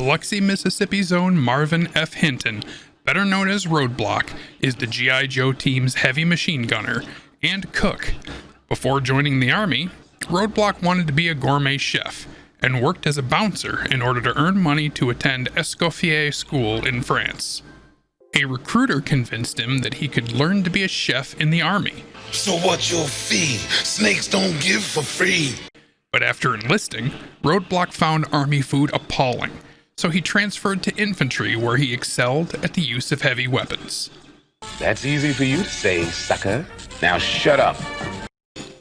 Biloxi, Mississippi's own Marvin F. Hinton, better known as Roadblock, is the G.I. Joe team's heavy machine gunner and cook. Before joining the Army, Roadblock wanted to be a gourmet chef and worked as a bouncer in order to earn money to attend Escoffier School in France. A recruiter convinced him that he could learn to be a chef in the Army. So what you'll feed, snakes don't give for free. But after enlisting, Roadblock found Army food appalling, so he transferred to infantry where he excelled at the use of heavy weapons. That's easy for you to say, sucker. Now shut up.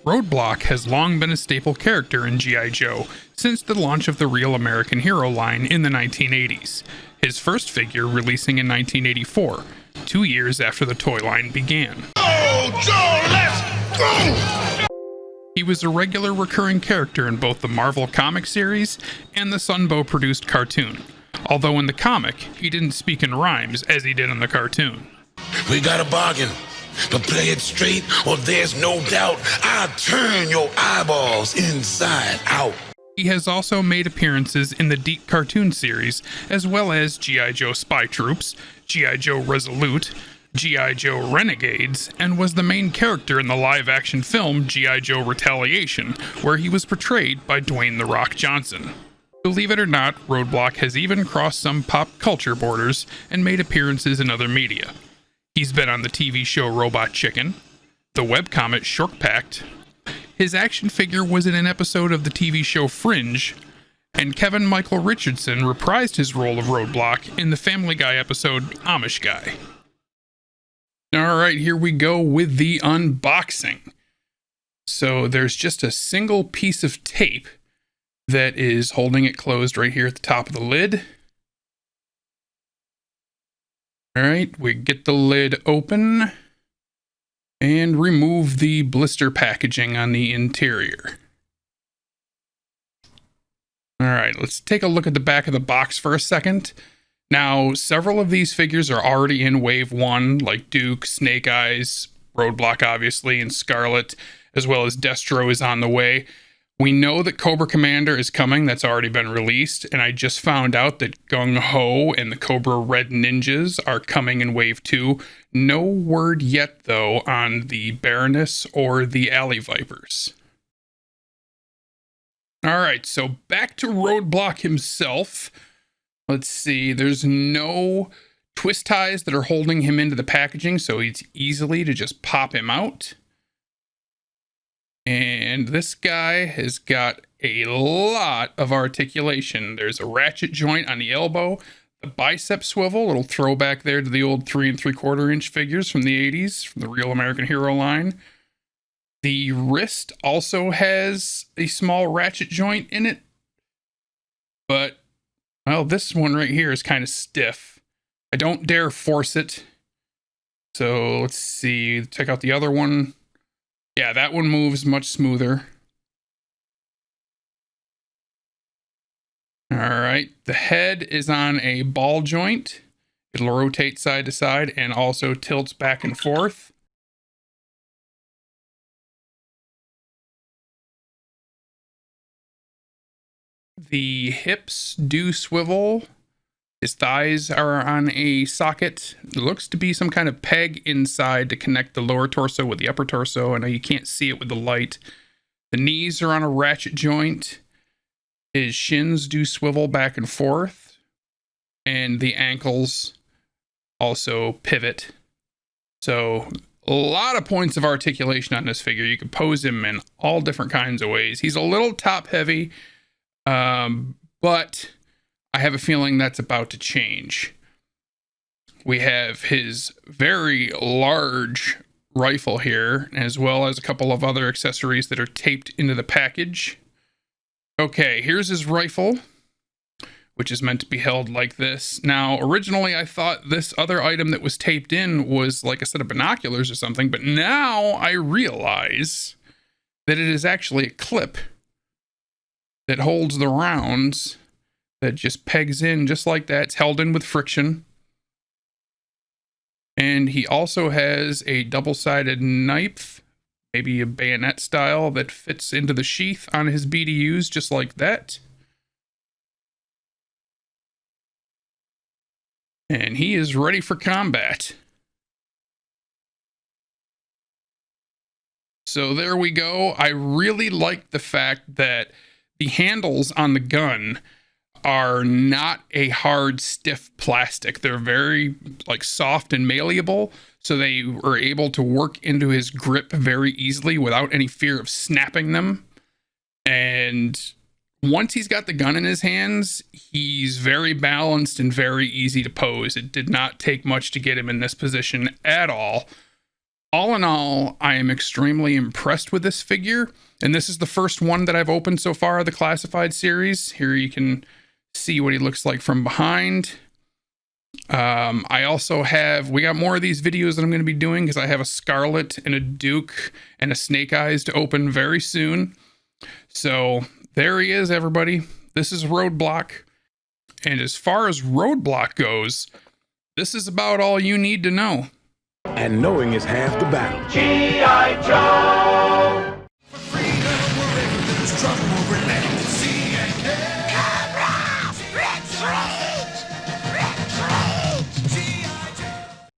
Roadblock has long been a staple character in G.I. Joe since the launch of the Real American Hero line in the 1980s, his first figure releasing in 1984, 2 years after the toy line began. Oh, Joe, let's go! He was a regular recurring character in both the Marvel comic series and the Sunbow-produced cartoon, although in the comic, he didn't speak in rhymes as he did in the cartoon. We got a bargain, but play it straight or there's no doubt I'll turn your eyeballs inside out. He has also made appearances in the Deke cartoon series, as well as G.I. Joe Spy Troops, G.I. Joe Resolute, G.I. Joe Renegades, and was the main character in the live-action film G.I. Joe Retaliation, where he was portrayed by Dwayne "The Rock" Johnson. Believe it or not, Roadblock has even crossed some pop culture borders and made appearances in other media. He's been on the TV show Robot Chicken, the webcomic Shorkpact. His action figure was in an episode of the TV show Fringe, and Kevin Michael Richardson reprised his role of Roadblock in the Family Guy episode Amish Guy. Alright, here we go with the unboxing. So there's just a single piece of tape that is holding it closed right here at the top of the lid. Alright, we get the lid open and remove the blister packaging on the interior. Alright, let's take a look at the back of the box for a second. Now, several of these figures are already in Wave 1, like Duke, Snake Eyes, Roadblock obviously, and Scarlet, as well as Destro is on the way. We know that Cobra Commander is coming, that's already been released, and I just found out that Gung Ho and the Cobra Red Ninjas are coming in Wave 2. No word yet, though, on the Baroness or the Alley Vipers. Alright, so back to Roadblock himself. Let's see, there's no twist ties that are holding him into the packaging, so it's easily to just pop him out. And this guy has got a lot of articulation. There's a ratchet joint on the elbow, the bicep swivel, little throwback there to the old 3 3/4 inch figures from the 80s, from the Real American Hero line. The wrist also has a small ratchet joint in it, but, well, this one right here is kind of stiff. I don't dare force it. So let's see, check out the other one. Yeah, that one moves much smoother. All right, the head is on a ball joint. It'll rotate side to side and also tilts back and forth. The hips do swivel. His thighs are on a socket. It looks to be some kind of peg inside to connect the lower torso with the upper torso. I know you can't see it with the light. The knees are on a ratchet joint. His shins do swivel back and forth. And the ankles also pivot. So a lot of points of articulation on this figure. You could pose him in all different kinds of ways. He's a little top heavy, but I have a feeling that's about to change. We have his very large rifle here, as well as a couple of other accessories that are taped into the package. Okay, here's his rifle, which is meant to be held like this. Now, originally I thought this other item that was taped in was like a set of binoculars or something, but now I realize that it is actually a clip that holds the rounds that just pegs in just like that. It's held in with friction. And he also has a double-sided knife, maybe a bayonet style, that fits into the sheath on his BDUs just like that. And he is ready for combat. So there we go. I really like the fact that the handles on the gun are not a hard, stiff plastic. They're very like soft and malleable, so they were able to work into his grip very easily without any fear of snapping them. And once he's got the gun in his hands, he's very balanced and very easy to pose. It did not take much to get him in this position at all. All in all, I am extremely impressed with this figure, and this is the first one that I've opened so far of the Classified series. Here you can see what he looks like from behind. I also have, we got more of these videos that I'm going to be doing because I have a Scarlet and a Duke and a Snake Eyes to open very soon. So there he is, everybody. This is Roadblock. And as far as Roadblock goes, this is about all you need to know. And knowing is half the battle. G.I. Joe!